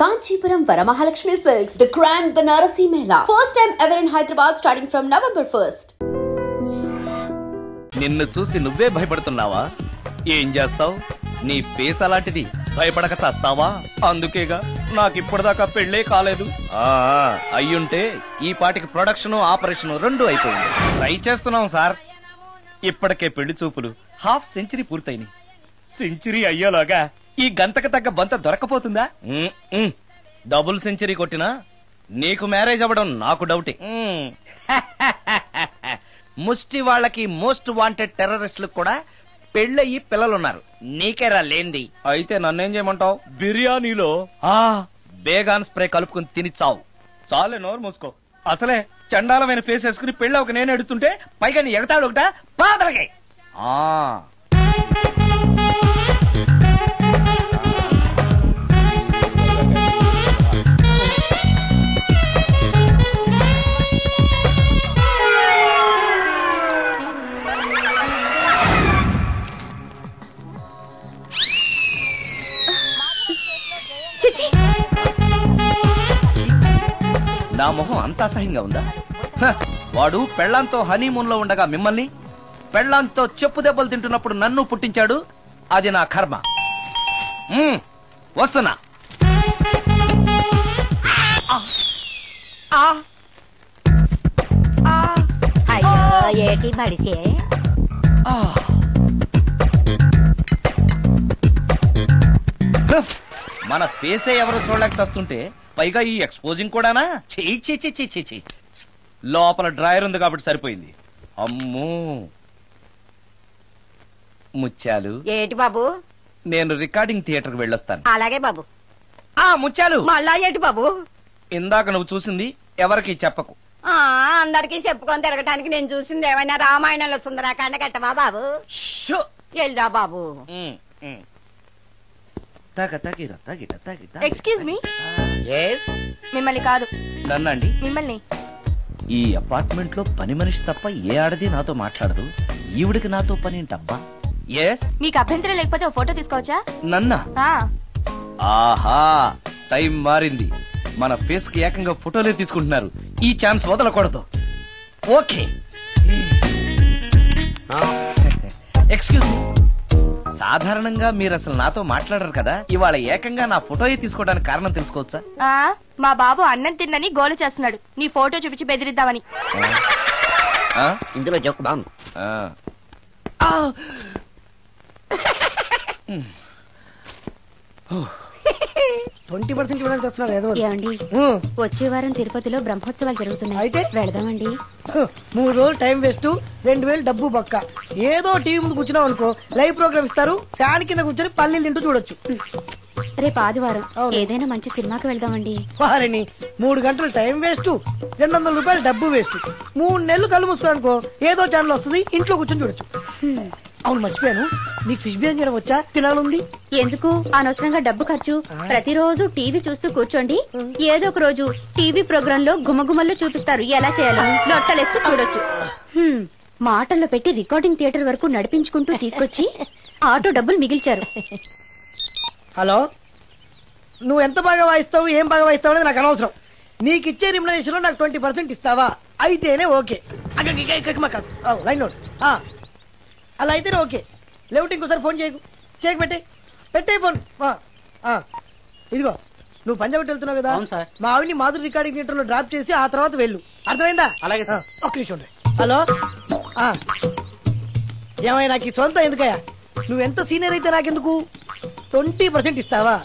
Kanchipuram Varamahalakshmi Silks, the Grand Banarasi Mela. First time ever in Hyderabad starting from November 1st. నిన్ను చూసి నువ్వే భయపడుతున్నావా? ఏం చేస్తావు? నీ ఫేస్ అలాంటిది, భయపడక చేస్తావా? అందుకేగా నాకిప్పటిదాకా పెళ్లే కాలేదు. అయ్యుంటే ఈ పాటికి ప్రొడక్షన్ ఆపరేషన్ రెండు అయిపోయింది. ట్రై చేస్తున్నాం సార్. ఇప్పటికే పెళ్లి చూపులు హాఫ్ సెంచరీ పూర్తయినాయి. సెంచరీ అయ్యేలాగా ఈ గంతకు తగ్గ బంత దొరకపోతుందా? డబుల్ సెంచరీ కొట్టినా నీకు మ్యారేజ్ అవ్వడం నాకు డౌటే. ముష్టి వాళ్ళకి మోస్ట్ వాంటెడ్ టెర్రరిస్టులకు కూడా పెళ్ళయి పిల్లలున్నారు. నీకేరా లేంది. అయితే నన్నేం చేయమంటావు? బిర్యానీలో బేగాన్ స్ప్రే కలుపుకుని తిని చావు. చాలే, నోరు మూసుకో. అసలే చండాలమైన ఫేస్ వేసుకుని పెళ్ళి ఒక నేను ఎడుతుంటే పైగా నీ ఎగతాడు ఒకట పాదలకి. నా మొహం అంత అసహ్యంగా ఉందా? వాడు పెళ్లాంతో హనీమూన్ లో ఉండగా మిమ్మల్ని, పెళ్లాంతో చెప్పు దెబ్బలు తింటున్నప్పుడు నన్ను పుట్టించాడు. అది నా కర్మ. వస్తున్నా. ఏటి బడిసే మన ఫేసే ఎవరు చూడలేక వస్తుంటే పైగా ఈ ఎక్స్పోజింగ్ కూడానా? చెయ్యి. లోపల డ్రాయర్ ఉంది కాబట్టి సరిపోయింది. అమ్మో ముత్యాలు. ఏటి బాబు? నేను రికార్డింగ్ థియేటర్ కి వెళ్ళొస్తాను. అలాగే బాబు. ముత్యాలు, మళ్ళా ఏటి బాబు? ఇందాక నువ్వు చూసింది ఎవరికి చెప్పకు. అందరికి చెప్పుకొని తిరగటానికి నేను చూసింది ఏమైనా రామాయణంలో సుందరాకాండ కట్టవా బాబు? వెళ్ళా బాబు. Excuse me. మిమ్మల్ని కాదు. నన్నండి. మిమ్మల్ని. ఈ అపార్ట్మెంట్ లో పని మనిషి తప్ప ఏ ఆడది నాతో మాట్లాడదు. ఈవిడికి నాతో పని ఏంటబ్బా? మీకు అభ్యంతరం లేకపోతే ఓ ఫోటో తీసుకోవచ్చా? నన్నా? ఆహా, టైం మారింది. మన ఫేస్ కి ఏకంగా ఫోటోలే తీసుకుంటున్నారు. ఈ ఛాన్స్ వదలకూడదు. ఓకే. Excuse me. సాధారణంగా మీరు అసలు నాతో మాట్లాడరు కదా. ఇవాళ ఏకంగా నా ఫోటోయే తీసుకోవడానికి కారణం తెలుసుకోవచ్చా? మా బాబు అన్నం తిన్నని గోలు చేస్తున్నాడు. నీ ఫోటో చూపించి బెదిరిద్దామని. ఇందులో జోక్ బాగుంది. 20% ఇవ్వడానికి వస్తున్నారు. ఏదో ఏమండి, వచ్చే వారం తిరుపతిలో బ్రహ్మోత్సవాలు జరుగుతున్నాయి. అయితే వెళదామండి. 3 రోజులు టైం వేస్ట్, 2000 డబ్బు బొక్క. ఏదో టీవీ ముందు కూర్చున్నావు అనుకో, లైవ్ ప్రోగ్రామ్ ఇస్తారు. ఫ్యాన్ కింద కూర్చొని పల్లీలు తింటూ చూడొచ్చు. రేపు ఆదివారం ఏదైనా మంచి సినిమాకి వెళ్దామండి. వారిని 3 గంటలు టైం వేస్ట్, 200 రూపాయలు డబ్బు వేస్ట్. 3 నెలలు కళ్ళు మూసుకో అనుకో, ఏదో ఛానల్ వస్తుంది, ఇంట్లో కూర్చొని చూడొచ్చు. అవును, మర్చిపోయాను, నీకు ఫిష్ బిర్యానీ చేయడం వచ్చా? తినాలుంది. ఎందుకు అనవసరంగా డబ్బు ఖర్చు? ప్రతిరోజు టీవీ చూస్తూ కూర్చోండి. ఏదో ఒక రోజు టీవీ ప్రోగ్రామ్ లో గుమ్మగుమ్మల్లో చూపిస్తారు ఎలా చేయాలో. లొట్టలేస్తూ చూడొచ్చు. మాటల్లో పెట్టి రికార్డింగ్ థియేటర్ వరకు నడిపించుకుంటూ తీసుకొచ్చి ఆటో డబ్బులు మిగిల్చారు. హలో, నువ్వు ఎంత బాగా వాయిస్తావు, ఏం బాగా వాయిస్తావు అనేది నాకు అనవసరం. నీకు ఇచ్చే రిమ్యునరేషన్ లో నాకు 20% ఇస్తావా? అయితేనే ఓకే. Line note. అలా అయితేనే ఓకే. లేవుటి ఇంకోసారి ఫోన్ చేయకు పెట్టే ఫోన్. ఇదిగో, నువ్వు పంజాబ్ వెళ్తున్నావు కదా, మా ఆవిని మాధురి రికార్డింగ్ థియేటర్ లో డ్రాప్ చేసి ఆ తర్వాత వెళ్ళు. అర్థమైందా? అలాగే. ఒక్క నిమిషం. హలో, ఏమై నాకు ఈ సొంత ఎందుకయ్యా? నువ్వెంత సీనియర్ అయితే నాకెందుకు? 20% ఇస్తావా?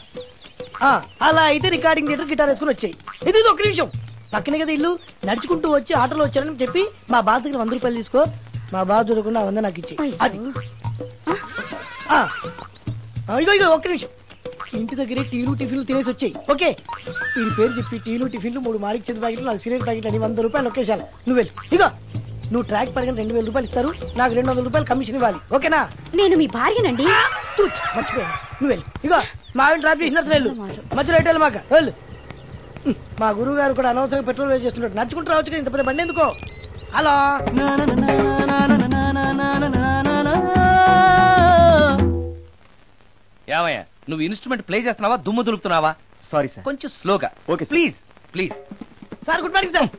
అలా అయితే రికార్డింగ్ థియేటర్ గిటార్ వేసుకుని వచ్చాయి. ఇది ఒక్క నిమిషం. పక్కనే కదా ఇల్లు, నడుచుకుంటూ వచ్చి ఆటోలో వచ్చారని చెప్పి మా బాధ దగ్గర 100 రూపాయలు తీసుకో. మా బాధ దొరకకుండా 100 నాకు ఇచ్చి. అది ఇగో ఒక్క నిమిషం. ఇంటి దగ్గరే టీలు టిఫిన్లు తినేసి వచ్చాయి. ఓకే, వీడి పేరు చెప్పి టీలు టిఫిన్లు 3 మారికి చెంది ప్యాకెట్లు, 4 సిగరెట్ ప్యాకెట్లు అని 100 రూపాయలు ఒకేసారి. నువ్వు వెళ్ళు. ఇగో, నువ్వు ట్రాక్ పడగానే 2000 రూపాయలు ఇస్తారు. నాకు 200 రూపాయలు కమిషన్ ఇవ్వాలి. ఓకేనా? నేను మీ భార్యనండి. మర్చిపోయాను. నువ్వు వెళ్ళు. ఇగో, మా ఆవిడ డ్రాప్ చేసిన వెళ్ళు. మధ్యలో ఎటు మాక వెళ్ళు. మా గురువు గారు కూడా అనవసరంగా పెట్రోల్ వేస్ట్ చేస్తున్నాడు. నడుచుకుంటూ రావచ్చు కదా, ఇంత పెద్ద బండి ఎందుకో. హలో, ఏమయ్యా, నువ్వు ఇన్స్ట్రుమెంట్ ప్లే చేస్తున్నావా, దుమ్ము దులుపుతున్నావా? సారీ సార్, కొంచెం స్లోగా. Okay please please. Sir good morning sir.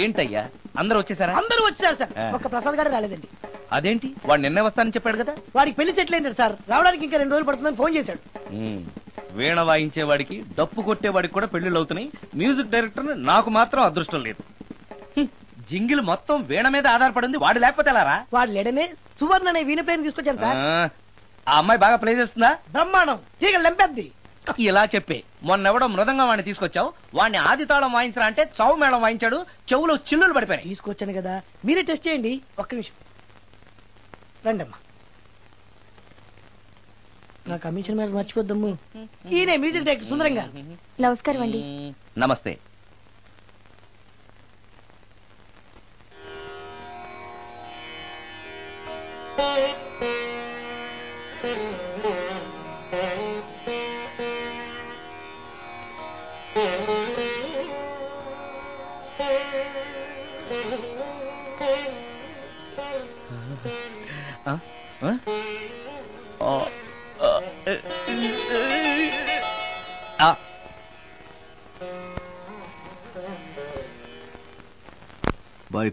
ఏంటయ్యా అందరూ వచ్చేసారా? అందరూ వచ్చారు సార్, ఒక్క ప్రసాద్ గారు రాలేదండి. అదేంటి, వాడు నిన్నే వస్తానని చెప్పాడు కదా. వాడికి పెళ్లి సెటిల్ అయింది సార్, రావడానికి ఇంకా 2 రోజులు పడుతుందని ఫోన్ చేశాడు. వీణ వాయించేవాడికి డప్పు కొట్టేవాడికి కూడా పెళ్లిళ్ళు అవుతున్నాయి. మ్యూజిక్ డైరెక్టర్ నాకు మాత్రం అదృష్టం లేదు. జింగిల్ మొత్తం వీణ మీద ఆధారపడింది, వాడు లేకపోతే ఎలారా? వాడు లేడనే సువర్ణ అనే వీణ ప్లేయర్ తీసుకొచ్చాను సార్. ఆ అమ్మాయి బాగా ప్లే చేస్తుందా? బ్రహ్మాండం, తీగ లెంపెద్ది. ఇలా చెప్పే మొన్నెవడో మృదంగం వాడిని తీసుకొచ్చావు, వాడిని ఆది తాళం వాయించరా అంటే చౌ మేళం వాయించాడు, చెవులో చిల్లులు పడిపోయాయి. తీసుకొచ్చాను కదా, మీరే టెస్ట్ చేయండి. ఒక్క నిమిషం రండమ్మా. నా కమిషన్ మీద మర్చిపోద్దమ్ము. ఈయనే మ్యూజిక్ డైరెక్టర్ సుందరం గారు. నమస్కారం అండి. నమస్తే.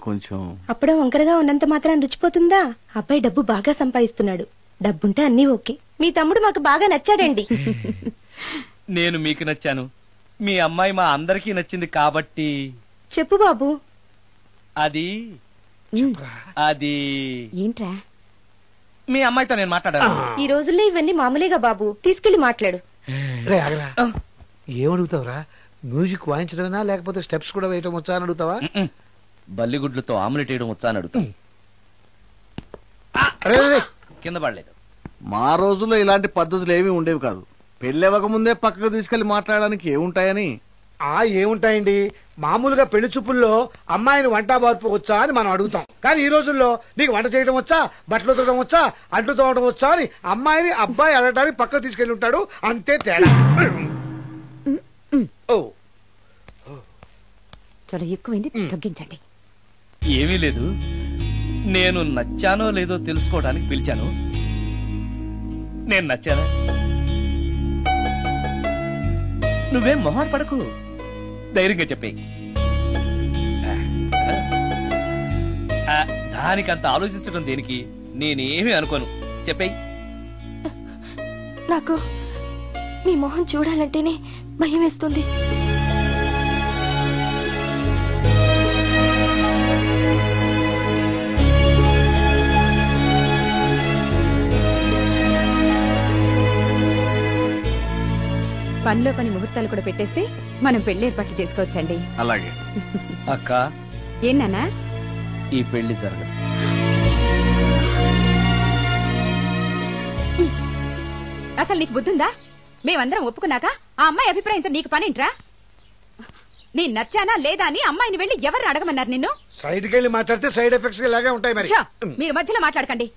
కొంచెం అప్పుడే వంకరగా ఉన్నంత మాత్రం రుచిపోతుందా? అబ్బాయి డబ్బు బాగా సంపాదిస్తున్నాడు, డబ్బుంటే అన్నీ ఓకే. మీ తమ్ముడు మాకు బాగా నచ్చాడండి. నేను మీకు నచ్చాను, మీ అమ్మాయి మా అందరికీ నచ్చింది కాబట్టి. చెప్పు బాబు. అది అది ఏంట్రా? మీ అమ్మాయితో నేను మాట్లాడాను. ఈ రోజుల్లో ఇవన్నీ మామూలుగా బాబు, తీసుకెళ్లి మాట్లాడు. ఏమడుగుతావురా? మ్యూజిక్ వాయించడమేనా లేకపోతే స్టెప్స్ కూడా వేయటం వచ్చా అని అడుగుతావా? బల్లిగుడ్లతో ఆమ్లెట్ వేయడం వచ్చా అని అడుగుతా. కింద పడలేదు. మా రోజుల్లో ఇలాంటి పద్ధతులు ఏమీ ఉండేవి కాదు. పెళ్ళవక ముందే పక్కకు తీసుకెళ్లి మాట్లాడడానికి ఏముంటాయని. ఏముంటాయండి, మామూలుగా పెళ్లి చూపుల్లో అమ్మాయిని వంట మార్పు వచ్చా అని మనం అడుగుతాం. కానీ ఈ రోజుల్లో నీకు వంట చేయడం వచ్చా, బట్టలు ఉతకడం వచ్చా, అంట్లు తోవడం వచ్చా అని అమ్మాయిని అబ్బాయి అడగడానికి పక్కకు తీసుకెళ్లి ఉంటాడు, అంతే తేడా. చాలా ఎక్కువైంది, తగ్గించండి. ఏమీ లేదు, నేను నచ్చానో లేదో తెలుసుకోవడానికి పిలిచాను. నేను నచ్చానా? నువ్వేం మొహాన్ పడకు, ధైర్యంగా చెప్పేయి. దానికంత ఆలోచించడం దేనికి? నేనేమీ అనుకోను, చెప్పేయి. నాకు మీ మొహం చూడాలంటేనే భయం వేస్తుంది. పనిలో పని ముహూర్తాలు కూడా పెట్టేస్తే మనం పెళ్లి ఏర్పాట్లు చేసుకోవచ్చండి. అలాగే అక్క. ఏనానా? ఈ పెళ్లి జరగదు. అసలు నీకు బుద్ధుందా? మేమందరం ఒప్పుకున్నాక ఆ అమ్మాయి అభిప్రాయంతో నీకు పనింట్రా? నీ నచ్చానా లేదా అని అమ్మాయిని వెళ్ళి ఎవరు అడగమన్నారు నిన్ను? సైడ్కి వెళ్ళి మాట్లాడితే సైడ్ ఎఫెక్ట్స్ ఇలాగే ఉంటాయి. మరి మీరు మధ్యలో మాట్లాడకండి,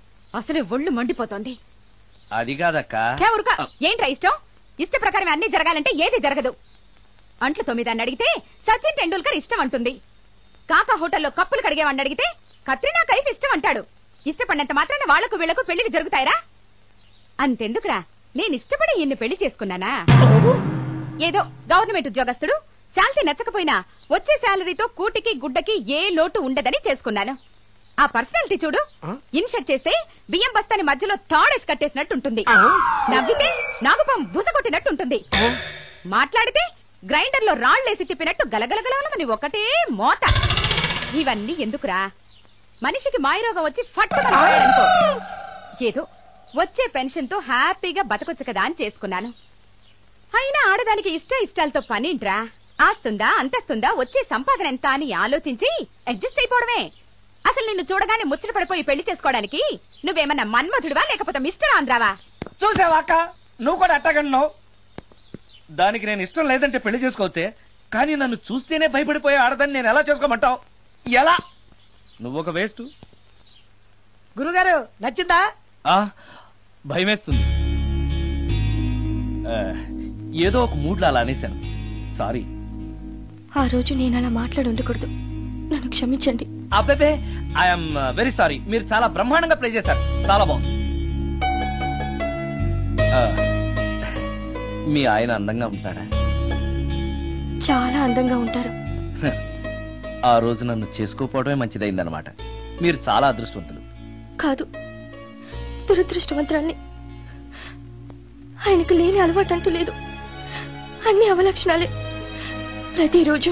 అసలు ఒళ్ళు మండిపోతోంది. అది కాదక్క. ఏంట్రా ఇష్టం? ఇష్ట ప్రకారం అన్ని జరగాలంటే ఏది జరగదు. అంట్లు 9 అని అడిగితే సచిన్ టెండూల్కర్ ఇష్టం అంటుంది. కాకా హోటల్లో కప్పులు కడిగేవాడిని అడిగితే కత్రినా కైఫ్ ఇష్టం అంటాడు. ఇష్టపడినంత మాత్రాన వాళ్లకు వీళ్లకు పెళ్లికి జరుగుతాయరా? అంతెందుకురా, నేను ఇష్టపడి ఇన్ని పెళ్లి చేసుకున్నానా? ఏదో గవర్నమెంట్ ఉద్యోగస్తుడు, శాలరీ నచ్చకపోయినా వచ్చే శాలరీతో కూటికి గుడ్డకి ఏ లోటు ఉండదని చేసుకున్నాను. ఆ పర్సనాలిటీ చూడు, ఇన్షర్ట్ చేస్తే బియ్యం బస్తాని మధ్యలో తాడేసి కట్టేసినట్టుంటుంది. నవ్వితే నాగుపం బుసకొట్టినట్టుంటుంది. మాట్లాడితే గ్రైండర్ లో రాళ్లేసి తిప్పినట్టు గలగలగలమని ఒకటే మోత. ఇవన్నీ ఎందుకురా? మనిషికి మాయరోగం వచ్చి ఫట్టుకనుకో, ఏదో వచ్చే పెన్షన్ తో హ్యాపీగా బతకొచ్చు కదా అని చేసుకున్నాను. అయినా ఆడదానికి ఇష్టాలతో పనింట్రా? ఆస్తుందా, అంతస్తుందా, వచ్చే సంపాదన ఎంత అని ఆలోచించి అడ్జస్ట్ అయిపోవడమే. అసలు నిన్ను చూడగానే ముచ్చట పడిపోయి పెళ్లి చేసుకోవడానికి నువ్వేమన్నా మన్మధుడివా లేకపోతే మిస్టర్ ఆంధ్రావా? చూసావా అక్క, నువ్వు కూడా అట్టగన్నావు. దానికి నేను ఇష్టం లేదంటే పెళ్లి చేసుకోవచ్చే, కానీ నన్ను చూస్తేనే భయపడిపోయే ఆడదని నేను ఎలా చేసుకోమంటావు? ఎలా? నువ్వు ఒక వేస్ట్. గురుగారు నచ్చిందా? భయమేస్తుంది. ఏదో ఒక మూడ్లో అలా అనేశాను, సారీ. ఆ రోజు నేను అలా మాట్లాడి ఉండకూడదు, నన్ను క్షమించండి. అబ్బే, ఐఎమ్ వెరీ సారీ. మీరు చాలా బ్రహ్మాండంగా ప్లే చేశారు, చాలా బాగుంది. మీ ఆయన అందంగా ఉంటాడా? చాలా అందంగా ఉంటారు. ఆ రోజు నన్ను చేసుకోపోవడమే మంచిదైందనమాట. మీరు చాలా అదృష్టవంతులు. కాదు, దురదృష్టవంతురాల్ని. ఆయనకు లేని అలవాటు అంటూ లేదు. అన్ని అవలక్షణాలే. ప్రతిరోజు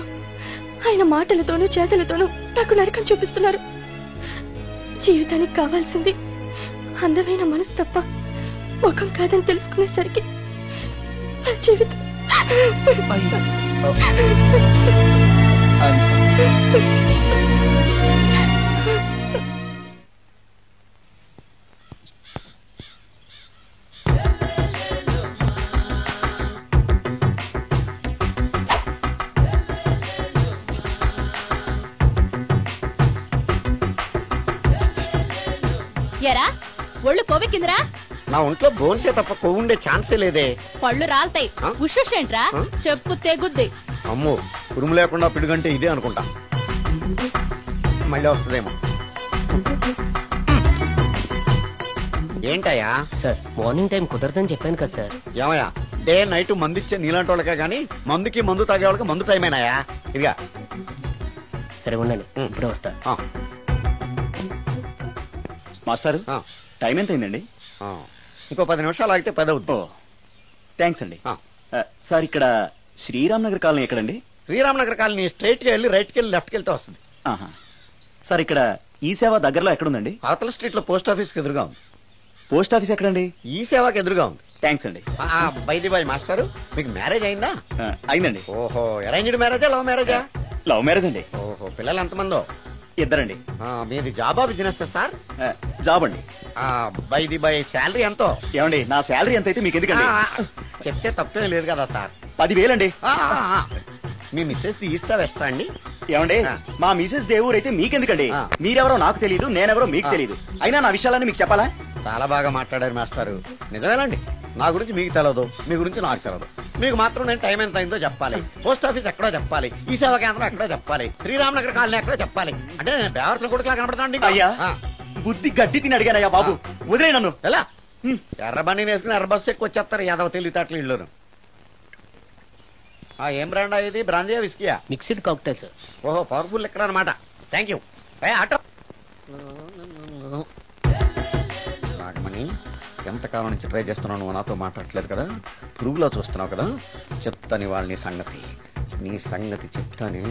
ఆయన మాటలతోనూ చేతలతోనూ నాకు నరకం చూపిస్తున్నారు. జీవితానికి కావాల్సింది అందమైన మనసు తప్ప ముఖం కాదని తెలుసుకునేసరికి నా జీవితం ఎరా ఒళ్ళు కొవ్వెక్కిందిరా? నా ఒంట్లో బోన్సే తప్ప కొవ్వు ఉండే ఛాన్సే లేదే. పళ్ళు రాల్తాయి. ఉషేంట్రా చెప్పు తెగుద్ది. అమ్మో, ఉరుము లేకుండా పిడుగంటే ఇదే అనుకుంటా. మళ్ళీ వస్తుందేమో. ఏంటయ్యా? సార్, మార్నింగ్ టైం కుదరదని చెప్పాను కదా సార్. ఏమయ్యా, డే నైట్ మందు ఇచ్చే నీలాంటి వాళ్ళకే గానీ మందుకి మందు తాగే వాళ్ళకి మందు టైమేనాయా? ఇదిగా సరే ఉండండి, ఇప్పుడే వస్తా. మాస్టర్, టైం ఎంత అయిందండి? ఇంకో 10 నిమిషాలు ఆగితే 10 అవుతుంది. థ్యాంక్స్ అండి. సార్, ఇక్కడ శ్రీరామ్ నగర్ కాలనీ ఎక్కడండి? శ్రీరామ్ నగర్ కాలనీ స్ట్రైట్ గా వెళ్ళి రైట్ కి వెళ్ళి లెఫ్ట్ కి వెళ్తే వస్తుంది. సార్, ఇక్కడ ఈ సేవ దగ్గరలో ఎక్కడుందండి? అవతల స్ట్రీట్ లో పోస్ట్ ఆఫీస్ కి ఎదురుగా ఉంది. పోస్ట్ ఆఫీస్ ఎక్కడండి? ఈ సేవకి ఎదురుగా ఉంది. థ్యాంక్స్ అండి. బైది బాయ్ మాస్టర్, మీకు మ్యారేజ్ అయిందా? అయిందండి. ఓహో, అరేంజ్డ్ మ్యారేజా లవ్ మ్యారేజా? లవ్ మ్యారేజ్ అండి. ఓహో, పిల్లలు ఎంతమందో? 2 అండి. మీది జాబా బిజినెస్ సార్? జాబ్ అండి. బైది బాయ్ శాలరీ ఎంతో? ఏమండి, నా శాలరీ ఎంత అయితే మీకు ఎందుకండి? చెప్తే తప్పేం లేదు కదా సార్. 10,000 అండి. మీ మిస్సెస్ తీస్తా వేస్తా అండి. ఏమండి, మా మిసెస్ దేవుడు అయితే మీకెందుకండి? మీరెవరో నాకు తెలియదు, నేనెవరో మీకు తెలియదు. అయినా నా విషయాలని మీకు చెప్పాలా? చాలా బాగా మాట్లాడారు మాస్టారు. నిజమేనండి, నా గురించి మీకు తెలదు, మీ గురించి నాకు తెలదు. మీకు మాత్రం నేను టైం ఎంత అయిందో చెప్పాలి, పోస్ట్ ఆఫీస్ ఎక్కడో చెప్పాలి, ఈ సేవా కేంద్రం ఎక్కడో చెప్పాలి, శ్రీరామ్ నగర్ కాలనీ ఎక్కడో చెప్పాలి. అంటే నేను బేవర్సల కొడుకులా కనపడతాండి. అయ్యా, బుద్ధి గడ్డి తిని అడిగానయ్యా బాబు, వదిలే నన్ను. ఎలా ఎర్ర బండి వేసుకుని ఎర్ర బస్సు ఎక్కువ వచ్చేస్తారు యాదవ తెలివితేటలు ఇల్లు. ఏం బ్రాండ్ ఇది? బ్రాంజియా విస్కియా? Mixed cocktail sir. ఓహో, పవర్ఫుల్ ఎక్కడ అనమాట. Thank you. ఆటో నాగమణి, ఎంతకాలం నుంచి ట్రై చేస్తున్నావు, నువ్వు నాతో మాట్లాడట్లేదు కదా, పురుగులో చూస్తున్నావు కదా, చెప్తాని వాళ్ళ సంగతి, నీ సంగతి చెప్తానే.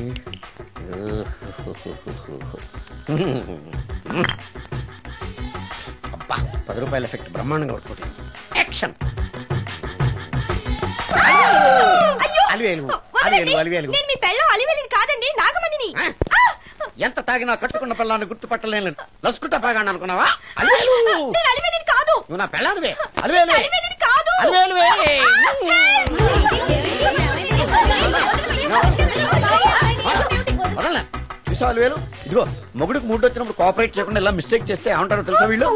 అబ్బా, 10 రూపాయల ఎఫెక్ట్ బ్రహ్మాండంగా కొట్టుకోండి. యాక్షన్. అలివేలు అలివేలు అలివేలు. కాదండి, నాగమణిని. ఎంత తాగినా కట్టుకున్న పిల్లాన్ని గుర్తుపట్టలేను. లసుకుంటా పాగాను అనుకున్నావా? అలివేలు కాదు, నువ్వు నా పిల్లానివే. అలివేలు అలివేలువే. వదలనా? చూసావు అలివేలు? ఇదిగో, మొగుడికి మూడు వచ్చినప్పుడు కోఆపరేట్ చేయకుండా ఇలా మిస్టేక్ చేస్తే ఏమంటారో తెలుసా వీళ్ళు?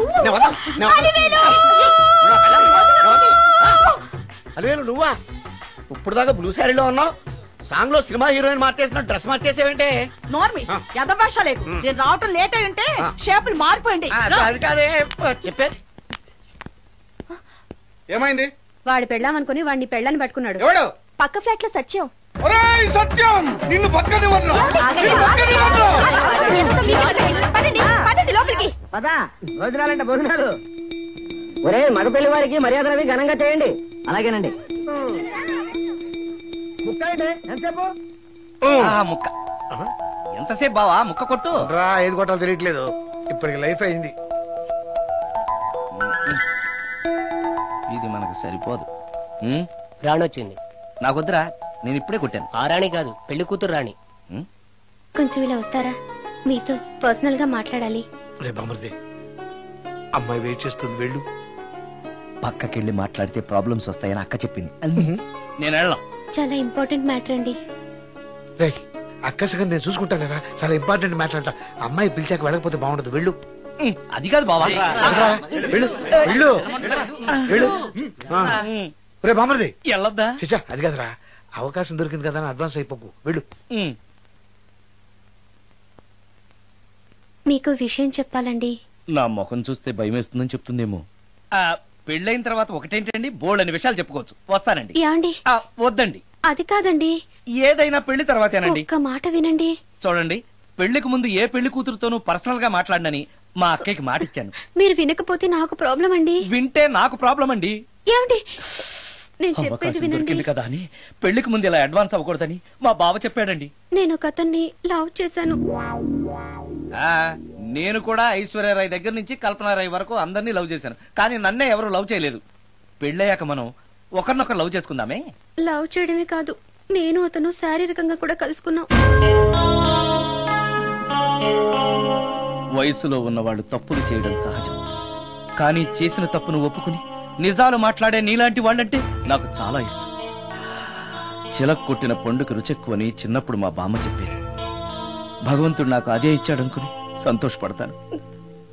అలివేలు నువ్వా? ఇప్పుడు దాకా బ్లూ శారీలో ఉన్నావు, సాంగ్ లో సినిమా హీరోయిన్ మార్చేసిన డ్రెస్ మార్చేసేవంటే? నోర్మి యథభాష లేదు. నేను రావటం లేట్ అయి ఉంటే షేపులు మారిపోయింది. అది కాదే చెప్పేది. ఏమైంది? వాడు పెళ్ళామనుకుని వాడిని పెళ్ళని పట్టుకున్నాడు. ఎవడు? పక్క ఫ్లాట్ లో సత్యం. సత్యం, నిన్ను పక్కనివ్వను. లోపలికి భోజనాలంటే భోజనాలు. ఒరే, మగ పెళ్లి వారికి మర్యాదలవి ఘనంగా చేయండి. అలాగేనండి. ముక్క ఎంతసేపు బావా? ముక్క కొట్టు. ఏది కొట్టాలో తెలియట్లేదు, ఇప్పటికి లైఫ్ అయింది. ఇది మనకు సరిపోదు. రాణొచ్చింది. నాకొద్దురా, నేను ఇప్పుడే కొట్టాను. ఆ రాణి కాదు, పెళ్లి కూతురు రాణి. కొంచెం ఇలా వస్తారా? మీతో పర్సనల్ గా మాట్లాడాలి. బామర్ది, అమ్మాయి వెయిట్ చేస్తుంది, వెళ్ళు. పక్కకెళ్ళి మాట్లాడితే ప్రాబ్లమ్స్ వస్తాయని అక్క చెప్పింది. నేను వెళ్ళాం. చాలా ఇంపార్టెంట్ మ్యాటర్ అండి. అక్కసగా నేను చూసుకుంటాను కదా, చాలా ఇంపార్టెంట్ మాట్లాడతా. అమ్మాయి పిలిచాక వెళ్ళకపోతే బాగుండదు, వెళ్ళు. అది కాదు బావా, వెళ్ళు వెళ్ళు వెళ్ళు. రే బామర్ది, వెళ్ళొద్దా? చిచ్చా, అది కాదురా, అవకాశం దొరికింది కదా అని అడ్వాన్స్ అయిపోకు, వెళ్ళు. మీకు విషయం చెప్పాలండి. నా ముఖం చూస్తే భయం వేస్తుందని చెప్తుందేమో. పెళ్ళైన తర్వాత ఒకటేంటండి, బోల్డ్ అనే విషయాలు చెప్పుకోవచ్చు. వస్తానండి. యాండి? వద్దండి. అది కాదండి. ఏదైనా పెళ్లి తర్వాతేనండి. ఒక్క మాట వినండి. చూడండి, పెళ్లికి ముందు ఏ పెళ్లి కూతురుతోనూ పర్సనల్ గా మాట్లాడనని మా అక్కకి మాట ఇచ్చాను. మీరు వినకపోతే నాకు ప్రాబ్లం అండి. వింటే నాకు ప్రాబ్లం అండి. ఏమండి, నేను చెప్పేది వినండి కదా అని పెళ్లికి ముందు ఇలా అడ్వాన్స్ అవ్వకూడదని మా బావ చెప్పాడండి. నేను ఒక అతన్ని లవ్ చేశాను. నేను కూడా ఐశ్వర్యరాయ్ దగ్గర నుంచి కల్పనారాయ్ వరకు అందరినీ లవ్ చేశాను. కానీ నన్నే ఎవరు లవ్ చేయలేదు. పెళ్ళయ్యాక మనం ఒకరినొకరు లవ్ చేసుకుందామే. లవ్ చేయడమే కాదు, నేను అతను శారీరకంగా కూడా కలుసుకున్నాం. వయసులో ఉన్నవాళ్ళు తప్పులు చేయడం సహజం. కానీ చేసిన తప్పును ఒప్పుకుని నిజాలు మాట్లాడే నీలాంటి వాళ్ళంటే నాకు చాలా ఇష్టం. చిలక కొట్టిన పండుగ రుచెక్కువని చిన్నప్పుడు మా బామ్మ చెప్పేది. భగవంతుడు నాకు అదే ఇచ్చాడనుకుని సంతోషపడతాను.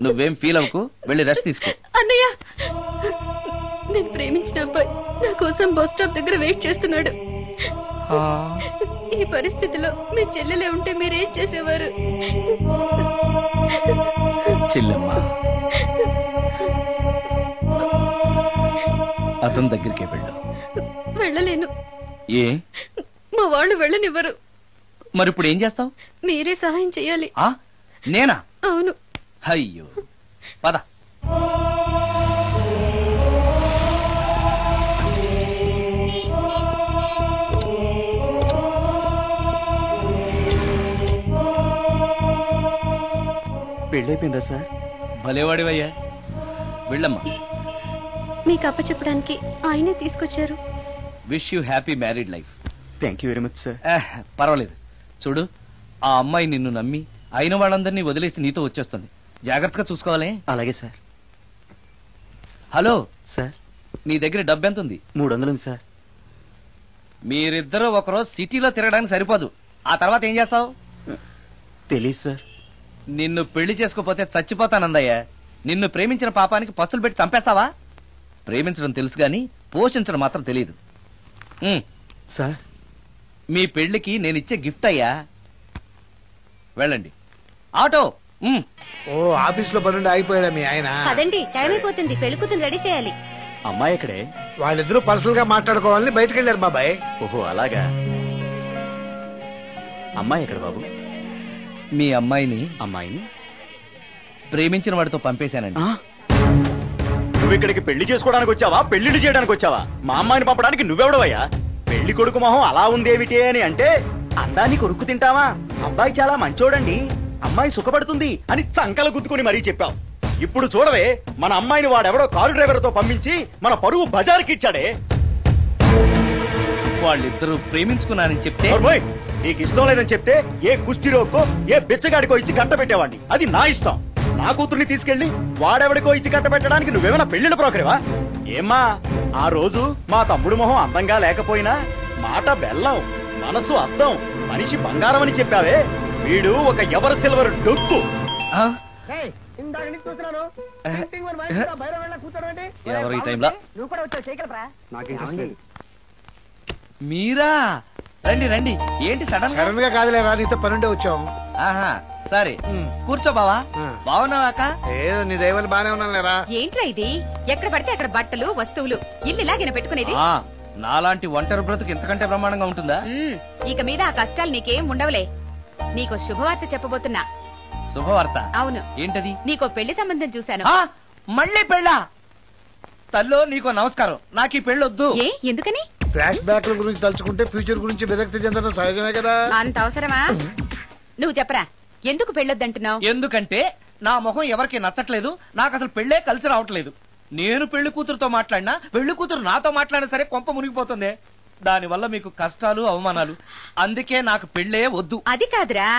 నువ్వేం ఫీల్ అవ్వకు, వెళ్ళి రెస్ట్ తీసుకో. అన్నయ్య, నేను ప్రేమించిన అబ్బాయి నా కోసం బస్ స్టాప్ దగ్గర వెయిట్ చేస్తున్నాడు. ఈ పరిస్థితిలో మీ చెల్లెలే ఉంటే మీరేం చేసేవారు? చెల్లెమ్మ, అతని దగ్గరికే వెళ్ళు. వెళ్ళలేను. ఏ? మా వాళ్ళు వెళ్ళనివ్వరు. మరి ఇప్పుడు ఏం చేస్తావు? మీరే సహాయం చెయ్యాలి. నేనా? అవును. అయ్యో, పద. పెళ్ళైపోయిందా సార్? భలేవాడివయ్యా, వెళ్ళమ్మా. మీకు అప్పచెప్పడానికి ఆయనే తీసుకొచ్చారు. Wish you happy married life. Thank you very much sir. పర్వాలేదు. చూడు, ఆ అమ్మాయి నిన్ను నమ్మి అయిన వాళ్ళందరినీ వదిలేసి నీతో వచ్చేస్తుంది. జాగ్రత్తగా చూసుకోవాలి. అలాగే సార్. హలో సార్, నీ దగ్గర డబ్బు ఎంత ఉంది? 300 ఉంది సార్. మీరిద్దరూ ఒకరోజు సిటీలో తిరగడానికి సరిపోదు. ఆ తర్వాత ఏం చేస్తావు? తెలీదు సార్. నిన్ను పెళ్లి చేసుకోపోతే చచ్చిపోతానందయ్యా. నిన్ను ప్రేమించిన పాపానికి పస్తులు పెట్టి చంపేస్తావా? ప్రేమించడం తెలుసు గాని పోషించడం మాత్రం తెలియదు. సార్, మీ పెళ్లికి నేనిచ్చే గిఫ్ట్ అయ్యా. వెళ్ళండి. ఆటో. ఓ, ఆఫీస్ లో పనుండి ఆగిపోయాడా మీ ఆయన? అదండి, టైం అయిపోతుంది. పెళ్లి కూతురు రెడీ చేయాలి. అమ్మాయి ఎక్కడే? వాళ్ళిద్దరూ పర్సనల్ గా మాట్లాడుకోవాలని బయటకు వెళ్ళారు బాబాయ్. ఓహో, అలాగా. అమ్మాయి ఎక్కడ బాబు? మీ అమ్మాయిని ప్రేమించిన వాడితో పంపేశానండి. నువ్వు ఇక్కడికి పెళ్లి చేసుకోవడానికి వచ్చావా, పెళ్లిళ్ళు చేయడానికి వచ్చావా? మా అమ్మాయిని పంపడానికి నువ్వెవడవయ్యా? పెళ్లి కొడుకు మొహం అలా ఉందేమిటి అని అంటే అందాన్ని కొరుక్కు తింటావా? అబ్బాయి చాలా మంచోడండి, అమ్మాయి సుఖపడుతుంది అని చంకలు గుద్దుకుని మరీ చెప్పావు. ఇప్పుడు చూడవే, మన అమ్మాయిని వాడెవడో కారు డ్రైవర్ తో పంపించి మన పరువు బజారుకి ఇచ్చాడే. వాళ్ళిద్దరూ ప్రేమించుకున్నారని చెప్తే, నీకు ఇష్టం లేదని చెప్తే ఏ కుష్టిరోకో ఏ బిచ్చగాడికో ఇచ్చి కట్ట పెట్టేవాడిని. అది నా ఇష్టం. నా కూతుర్ని తీసుకెళ్లి వాడెవడికో ఇచ్చి కట్ట పెట్టడానికి నువ్వేమైనా పెళ్లిళ్ళ బ్రోకరేవా? ఏమ్మా, ఆ రోజు మా తమ్ముడు మొహం అందంగా లేకపోయినా మాట బెల్లం, మనసు అద్దం, మనిషి బంగారం అని చెప్పావే. వీడు ఒక ఎవరు సిల్వర్ డొక్కు. ఎవరు ఈ టైంలో? మీరా? రండి రండి. ఏంటి సడన్ గా? కాదులేవా, నీతో పనుండే వచ్చాం. ఆహా, సరే కూర్చో బావా. బాగున్నావాక? ఏదో నీ దైవాలు బానే ఉన్నాను లేరా. ఏంట్రా ఇది? ఎక్కడ పడితే అక్కడ బట్టలు వస్తువులు ఇల్లు ఇలాగిన పెట్టుకునేది? నాలాంటి ఒంటరి బ్రతుకు ఇంతకంటే బ్రహ్మాండంగా ఉంటుందా? ఇక మీద ఆ కష్టాలు నీకేం ఉండవులే. నీకో శుభవార్త చెప్పబోతున్నా. శుభవార్త? అవును. ఏంటది? నీకో పెళ్లి సంబంధం చూశాను. మళ్ళీ పెళ్ళా? తల్లో నీకో నమస్కారం, నాకు ఈ పెళ్ళొద్దు. ఏ, ఎందుకని? ఫ్లాష్ బ్యాక్ గురించి తలుచుకుంటే ఫ్యూచర్ గురించి విరక్తి చెందడం సహజమే కదా. అంత అవసరమా? నువ్వు చెప్పరా, ఎందుకు పెళ్ళొద్దంటున్నావు? ఎందుకంటే నా మొహం ఎవరికి నచ్చట్లేదు. నాకు అసలు పెళ్లే కలిసి రావట్లేదు. నేను పెళ్లి కూతురుతో మాట్లాడినా, పెళ్లి కూతురు నాతో మాట్లాడినా సరే కొంప మునిగిపోతుంది. దానివల్ల మీకు కష్టాలు, అవమానాలు. అందుకే నాకు పెళ్లే వద్దు. అది కాదురా,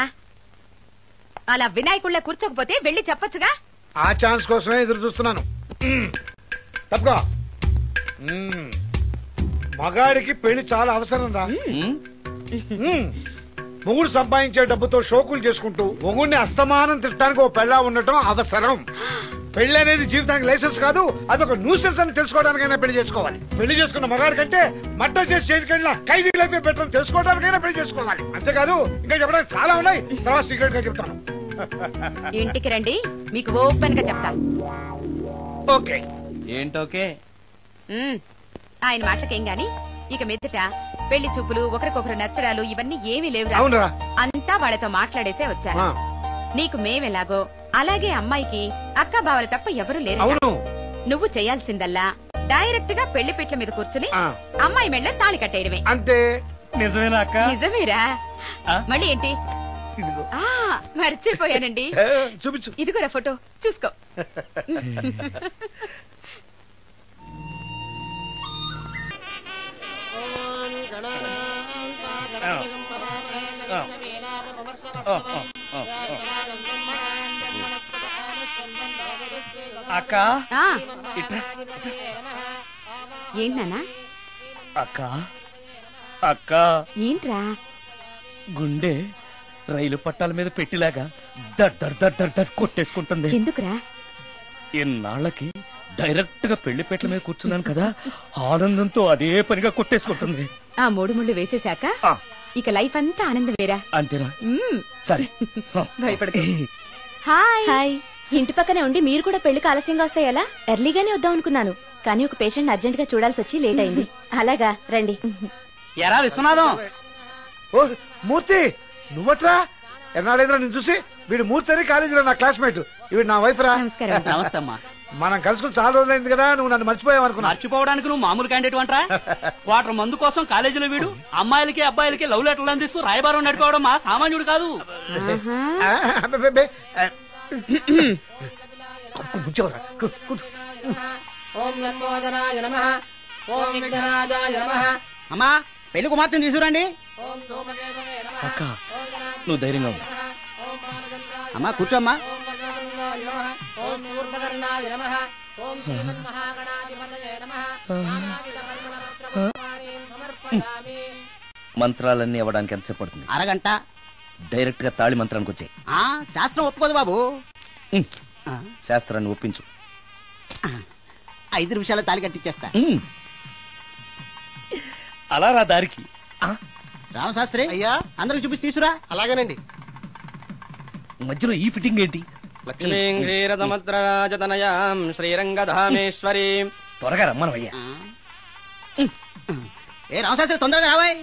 అలా వినాయకుళ్ళ కూర్చోకపోతే వెళ్ళి చెప్పొచ్చుగా. ఆ ఛాన్స్ కోసమే ఎదురు చూస్తున్నాను. తప్పుకో. మగాడికి పెళ్లి చాలా అవసరం రా. మొగుడు సంపాదించే డబ్బుతో షోకులు చేసుకుంటూ మొగుడిని అస్తమానం తిట్టడానికి ఓ పెళ్ళా ఉండటం అవసరం. పెళ్లి అనేది జీవితానికి లైసెన్స్ కాదు, అదొక న్యూసెన్స్ అని తెలుసుకోవడానికైనా పెళ్లి చేసుకోవాలి. పెళ్లి చేసుకున్న మగాడి కంటే మట్ట చేసి చేతికెళ్ళిన ఖైదీ లైఫ్ బెటర్ అని తెలుసుకోవడానికైనా పెళ్లి చేసుకోవాలి. అంతేకాదు ఇంకా చెప్పడానికి చాలా ఉన్నాయి, తర్వాత సీక్రెట్ గా చెప్తాను. ఇంటికి రండి, మీకు ఓపెన్ గా చెప్తాను. ఓకే. ఏంటోకే? ఆయన మాటలకేం గాని, ఇక మీదట పెళ్లి చూపులు, ఒకరికొకరు నచ్చడాలు ఇవన్నీ ఏమీ లేవురా. అవునరా. అంతా వాళ్ళతో మాట్లాడేసే వచ్చారు. నీకు మేమెలాగో అలాగే అమ్మాయికి అక్క బావలు తప్ప ఎవరు లేరు. నువ్వు చేయాల్సిందల్లా డైరెక్ట్ గా పెళ్లి పెట్ల మీద కూర్చుని అమ్మాయి మెళ్ళ తాళి కట్టేయడమే. అంతే. నిజమేనా అక్క? నిజమేరా. మళ్ళీ ఏంటి? మర్చిపోయానండి. చూపించు. ఇదిగోరా ఫోటో చూసుకో. అక్క ఏంటన్నా? అక్క అక్క ఏంట్రా? గుండె రైలు పట్టాల మీద పెట్టిలాగా దడ్ దడ్ దడ్ దడ్ దడ్ కొట్టేసుకుంటుంది. ఎందుకురా? ఇన్నాళ్ళకి డైరెక్ట్ గా పెళ్లి పెట్టల మీద కూర్చున్నాను కదా, ఆనందంతో అదే పనిగా కొట్టేసుకుంటుంది. ఆ 3 ముళ్ళు వేసేశాక ఇక లైఫ్ అంతా ఆనందం వేరా. అంతేనా? సరే భయపడకు. Hi hi. ఇంటి పక్కనే ఉండి మీరు కూడా పెళ్లికి ఆలస్యంగా వస్తే ఎలా? ఎర్లీగానే వద్దాం అనుకున్నాను, కానీ ఒక పేషెంట్ అర్జెంట్ గా చూడాల్సి వచ్చి లేట్ అయింది. అలాగా రండి. ఎరా విశ్వనాథం. ఓ మూర్తి, నువ్వట్రా? ఎన్నాడైందిరా నేను చూసి? వీడు మూర్తి అని కాలేజీలో నా క్లాస్మేట్, వీడు నా వైఫ్ రా. నమస్తే అమ్మా. మనం కలుసుకుని చాలా రోజులైంది కదా, నువ్వు నన్ను మర్చిపోయావు అనుకున్నా. మర్చిపోవడానికి నువ్వు మామూలు క్యాండిడేట్ అంటరా? వాటర్ మందు కోసం కాలేజీలో వీడు అమ్మాయిలకి అబ్బాయిలకి లవ్ లెటర్లు అందిస్తూ రాయబారం నడిపోవడం మా సామాన్యుడు కాదు. అమ్మా పెళ్లి కుమార్తెను తీసుకురండి. అక్క నువ్వు ధైర్యంగా ఉండు. అమ్మా కూర్చోమ్మా. మంత్రాలన్నీ అవ్వడానికి ఎంతసేపు పడుతుంది? అరగంట. డైరెక్ట్ గా తాళి మంత్రానికి వచ్చాయి. శాస్త్రం ఒప్పుకోదు బాబు. శాస్త్రాన్ని ఒప్పించు. 5 నిమిషాలు తాళి కట్టించేస్తా. అలా రా దారికి. రామశాస్త్రి అయ్యా, అందరికి చూపించి తీసురా. అలాగేనండి. మధ్యలో ఈ ఫిట్టింగ్ ఏంటి? లక్ష్మీం క్షీరసముద్రరాజతనయాం శ్రీరంగధామేశ్వరీ. త్వరగా రమ్మనవయ్యా. ఏ రామశాస్త్రి తొందరగా రావాయ్.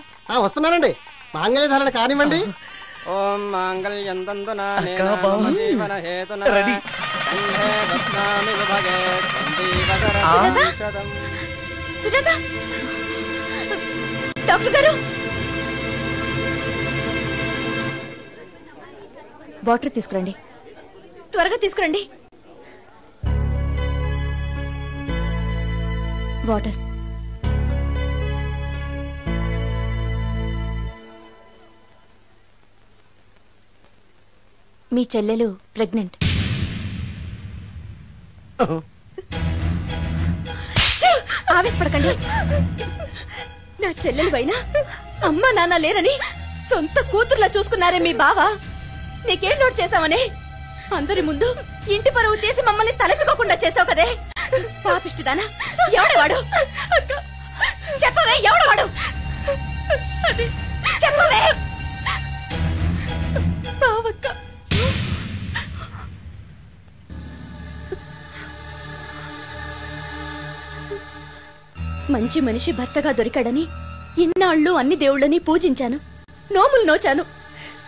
వస్తున్నానండి. మాంగళ్య ధారణ కానివ్వండి. ఓం మాంగళ్యం తంతునా జీవన హేతునా కంఠే బధ్నామి విభగే సందీపకరం. సుజాత డాక్టర్ గారు, వాటర్ తీసుకురండి. త్వరగా తీసుకురండి. వాటర్. మీ చెల్లెలు ప్రెగ్నెంట్. ఆవేశపడకండి. నా చెల్లెలు పైన అమ్మ నాన్న లేరని సొంత కూతుర్లా చూసుకున్నారే మీ బావ. నీకేం లోటు చేశావనే అందరి ముందు ఇంటి పరువు తీసి మమ్మల్ని తలెత్తుకోకుండా చేసావు కదే. పాపిష్టిదానా, ఎవడేవాడు? చెప్పవే, ఎవడవాడు? చెప్పవే. బావక్క, మంచి మనిషి భర్తగా దొరికాడని ఇన్నాళ్ళు అన్ని దేవుళ్ళని పూజించాను, నోములు నోచాను.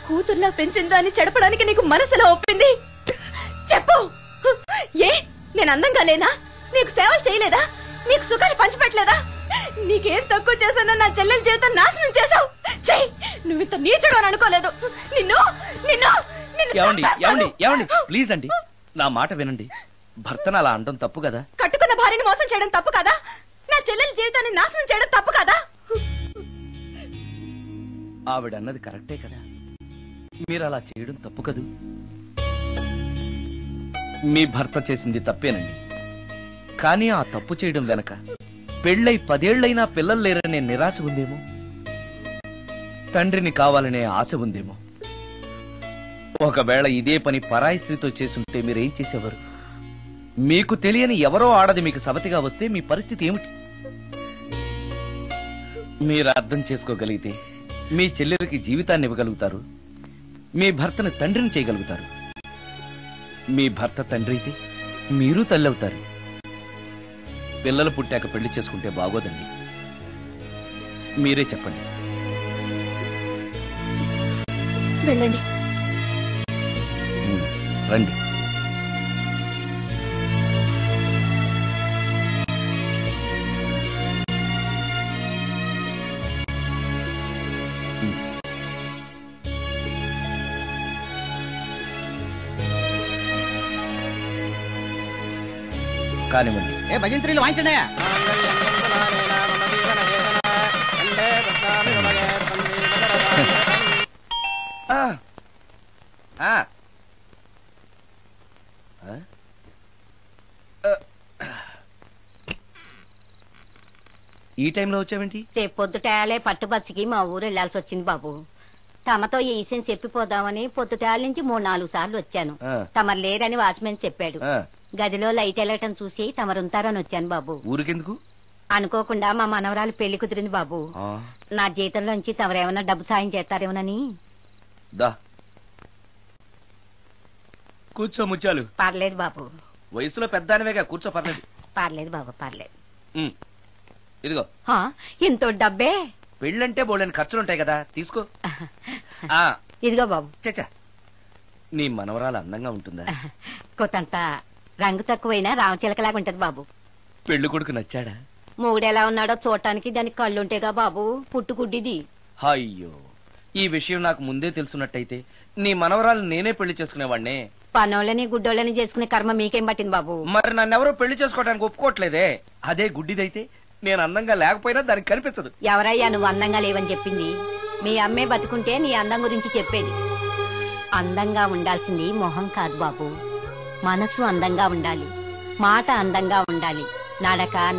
కూతుర్లా పెంచిందా అని చెడపడానికి నీకు మనసులో ఒప్పింది. చెప్పు, ఏ నేను అందంగా లేనా? నీకు సేవలు చేయలేదా? నీకు సుఖాలు పంచిపెట్టలేదా? నీకేం తక్కువ చేశానో నా చెల్లెల జీవితం నాశనం చేశావు. చెయ్యి, నువ్వు ఇంత నీచుడు అని అనుకోలేదు. నిన్ను నిన్ను ప్లీజ్ అండి, నా మాట వినండి. భర్తను అలా అనడం తప్పు కదా? కట్టుకున్న భార్యని మోసం చేయడం తప్పు కదా? నా చెల్లెల జీవితాన్ని నాశనం చేయడం తప్పు కదా? ఆవిడన్నది కరెక్టే కదా, మీరు అలా చేయడం తప్పు కదూ. మీ భర్త చేసింది తప్పేనండి, కానీ ఆ తప్పు చేయడం వెనక పెళ్ళై 10 ఏళ్లైనా పిల్లలు లేరనే నిరాశ ఉందేమో, తండ్రిని కావాలనే ఆశ ఉందేమో. ఒకవేళ ఇదే పని పరాయి స్త్రీతో చేసుంటే మీరేం చేసేవారు? మీకు తెలియని ఎవరో ఆడది మీకు సవతిగా వస్తే మీ పరిస్థితి ఏమిటి? మీరు అర్థం చేసుకోగలిగితే మీ చెల్లెలకి జీవితాన్ని ఇవ్వగలుగుతారు, మీ భర్తను తండ్రిని చేయగలుగుతారు. మీ భర్త తండ్రి అయితే మీరు తల్లి అవుతారు. పిల్లలు పుట్టాక పెళ్లి చేసుకుంటే బాగోదండి. మీరే చెప్పండి. వెళ్ళండి. రండి. కానివ్వండి. ఏ భజంత్రీలు వాయించండి. ఈ టైంలో వచ్చావేంటి? రేపు పొద్దుటాలే పట్టుబస్సుకి మా ఊరు వెళ్లాల్సి వచ్చింది బాబు. తమతో ఈ విషయం చెప్పిపోదామని పొద్దుటాల నుంచి 3-4 సార్లు వచ్చాను. తమరు లేరని వాచ్మెన్ చెప్పాడు. గదిలో లైట్ వెళ్ళటం చూసి తమరుంటారని వచ్చాను బాబు. ఊరికెందుకు? అనుకోకుండా మా మనవరాలు పెళ్లి కుదిరింది బాబు. నా జీతంలోంచి తమరేమన్నా డబ్బు సాయం చేస్తారేమోనని. కూర్చో ముత్యాలు. పర్లేదు బాబు. వయసులో పెద్దానివేగా, కూర్చో. పర్లేదు. పర్లేదు బాబు, పర్లేదు. ఇదిగో. ఇంతో డబ్బే. పెళ్ళంటే బోళ్ళని ఖర్చులుంటాయి కదా, తీసుకో. ఇదిగో బాబు. చచ్చా, నీ మనవరాలు అందంగా ఉంటుందా? కొత్తంత రంగు తక్కువైనా రామచిలకలాగా ఉంటది బాబు. పెళ్లి కొడుకు నచ్చాడా? మూడెలా ఉన్నాడో చూడటానికి దానికి కళ్ళుంటేగా బాబు, పుట్టుకుడ్డిది. అయ్యో, ఈ విషయం నాకు ముందే తెలుసున్నట్టయితే నీ మనవరాలు నేనే పెళ్లి చేసుకునేవాడినే. పనోళ్ళని గుడ్డోళ్ళని చేసుకునే కర్మ మీకేం పట్టింది బాబు? మరి నన్నెవరో పెళ్లి చేసుకోవడానికి ఒప్పుకోవట్లేదే. అదే గుడ్డిదైతే నేను అందంగా లేకపోయినా దానికి కనిపించదు. ఎవరయ్యా నువ్వు అందంగా లేవని చెప్పింది? మీ అమ్మే బతుకుంటే నీ అందం గురించి చెప్పేది. అందంగా ఉండాల్సింది మొహం కాదు బాబు, మనసు అందంగా ఉండాలి, మాట అందంగా ఉండాలి,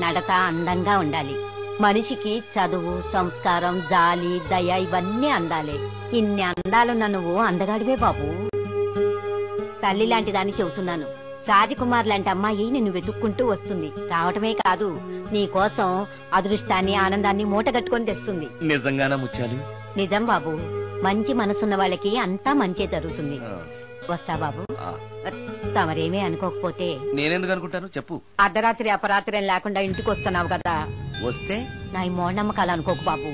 నడత అందంగా ఉండాలి. మనిషికి చదువు, సంస్కారం, జాలి, దయ ఇవన్నీ అందాలే. ఇన్ని అందాలున్న నువ్వు అందగాడివే బాబు. తల్లి లాంటి దాన్ని చెబుతున్నాను. రాజకుమార్ లాంటి అమ్మాయి నిన్ను వెతుక్కుంటూ వస్తుంది. రావటమే కాదు, నీ కోసం అదృష్టాన్ని, ఆనందాన్ని మూటగట్టుకొని తెస్తుంది. నిజంగానా ముత్యాలు? నిజం బాబు. మంచి మనసున్న వాళ్ళకి అంతా మంచే జరుగుతుంది. వస్తా బాబు. తమరేమీ అనుకోకపోతే. నేనెందుకు అనుకుంటాను చెప్పు. అర్ధరాత్రి అపరాత్రి లేకుండా ఇంటికి వస్తున్నావు కదా, వస్తే నా ఈ మూఢనమ్మకాలు అనుకోకు బాబు.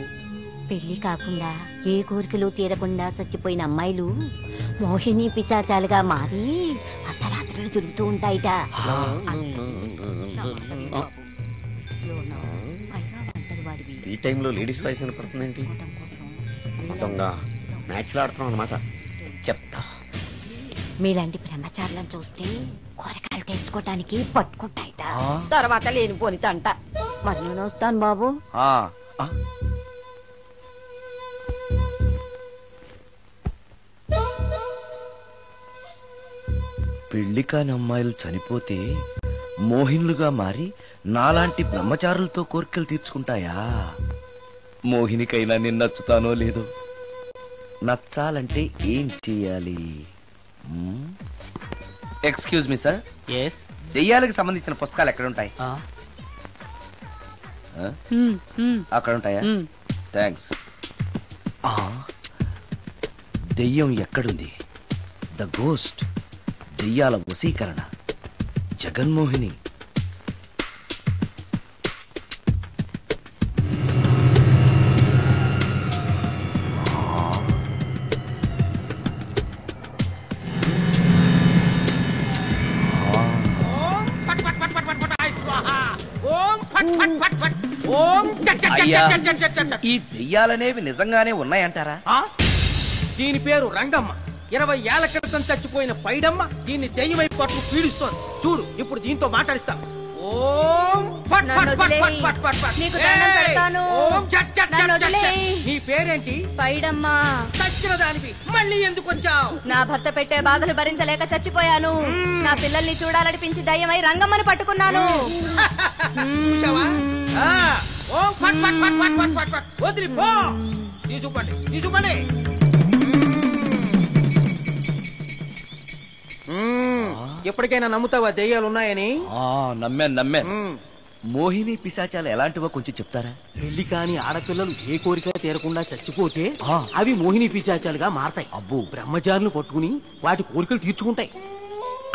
పెళ్లి కాకుండా ఏ కోరికలు తీరకుండా చచ్చిపోయిన అమ్మాయిలు మోహిని పిశాచాలుగా మారి అర్ధరాత్రులు తిరుగుతూ ఉంటాయిట. ఈ టైంలో లేడీస్ వాయిస్ వినపడుతుందేంటి? మొత్తంగా మ్యాచ్లు ఆడుతున్నాం అనమాట. చెప్తా. మీలాంటి బ్రహ్మచారులను చూస్తే కోరికలు తెచ్చుకోవటానికి పట్టుకుంటాయిట. తర్వాత లేనిపోని తంట. మరి నేను వస్తాను బాబు. పెళ్లి కాని అమ్మాయిలు చనిపోతే మోహినులుగా మారి నాలాంటి బ్రహ్మచారులతో కోరికలు తీర్చుకుంటాయా? మోహినికైనా నేను నచ్చుతానో లేదో. నచ్చాలంటే ఏం చెయ్యాలి? Excuse me sir. దెయ్యాలకు సంబంధించిన పుస్తకాలు ఎక్కడుంటాయి? అక్కడ ఉంటాయా? థ్యాంక్స్. దెయ్యం ఎక్కడుంది? ద గోస్ట్, దెయ్యాల వశీకరణ, జగన్మోహిని. ఈ దెయ్యాలనేవి నిజంగానే ఉన్నాయంటారా? దీని పేరు రంగమ్మ. 20 ఏళ్ల క్రితం చచ్చిపోయిన పైడమ్మ దీన్ని దెయ్యమై పట్టు పీడిస్తోంది. చూడు, ఇప్పుడు దీంతో మాట్లాడిస్తాం. ఓం ఫట్ ఫట్ ఫట్ ఫట్ ఫట్ ఫట్ ఫట్. నీకు దండం పెడతాను. ఓం చట్ చట్ చట్ చట్. నీ పేరేంటి? పైడమ్మా. చచ్చిన దానివి మళ్ళీ ఎందుకు వచ్చావు? నా భర్త పెట్టే బాధలు భరించలేక చచ్చిపోయాను. నా పిల్లల్ని చూడాలనిపించి దయ్యమై రంగమ్మని పట్టుకున్నాను. చూసావా? ఓం ఫట్ ఫట్ ఫట్ ఫట్ ఫట్ ఫట్ ఫట్. వదిలి పో. తీసుకుపండి, తీసుకుపండి. ఎప్పటికైనా నమ్ముతావా దెయ్యాలు ఉన్నాయని? నమ్మాను. మోహిని పిశాచాలు ఎలాంటివో కొంచెం చెప్తారా? పెళ్లి కాని ఆడపిల్లలు ఏ కోరిక తీరకుండా చచ్చిపోతే అవి మోహిని పిశాచాలుగా మారతాయి. అబ్బో. బ్రహ్మచారులు పట్టుకుని వాటి కోరికలు తీర్చుకుంటాయి.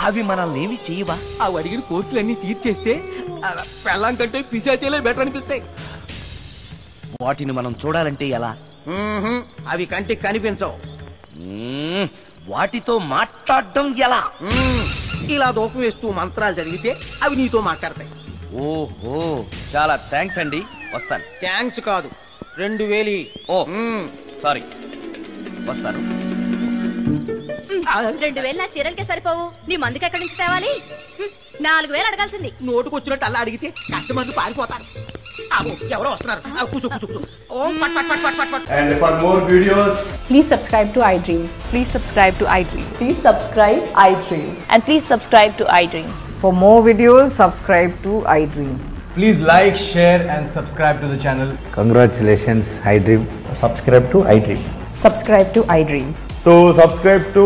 అవి మనల్ని ఏమి చేయవా? అవి అడిగిన కోరికలన్నీ తీర్చేస్తే పెళ్ళాం కంటే పిశాచాలే బెటర్ అనిపిస్తాయి. వాటిని మనం చూడాలంటే ఎలా? అవి కంటికి కనిపించవు. వాటితో మాట్లాడడం ఎలా? ఇలా దూపం వేస్తూ మంత్రాలు చదివితే అవి నీతో మాట్లాడతాయి. ఓహో, చాలా థ్యాంక్స్ అండి, వస్తాను. థ్యాంక్స్ కాదు, 2000. ఓ సారీ, వస్తాను. 2000 నా చీరలకే సరిపోవు, నీ మందుకి ఎక్కడి నుంచి తేవాలి? 4000 అడగాల్సింది. నోటుకొచ్చినట్టు అలా అడిగితే కస్టమర్లు పారిపోతారు. ఎవరో వస్తున్నారు. కూర్చో కూర్చో కూర్చో. ఓం పట్ పట్ పట్ పట్ పట్ పట్. And for more videos, please subscribe to iDream. Please subscribe to iDream. Please subscribe iDream. And please subscribe to iDream. For more videos, subscribe to iDream. please like, share and subscribe to the channel. Congratulations, iDream. Subscribe to iDream. Subscribe to iDream. So subscribe to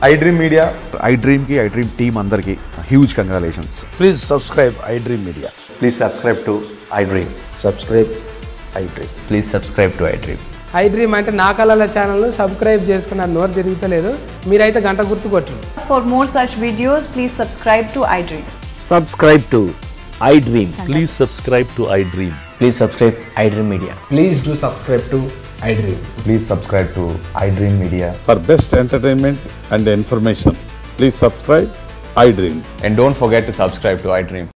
iDream Media. iDream ki iDream team andarki huge congratulations. Please subscribe iDream Media. Please subscribe to iDream. Subscribe iDream. Please subscribe to iDream. iDream అంటే నా కళల channel subscribe చేసుకున్న నోరు తిరుగుతలేదు, మీరైతే గంట గుర్తు కొట్టండి. For more such videos, please subscribe to iDream. Subscribe to iDream. Please subscribe to iDream. Please subscribe iDream Media. Please do subscribe to iDream. Please subscribe to iDream Media. For best entertainment and information, please subscribe iDream. And don't forget to subscribe to iDream.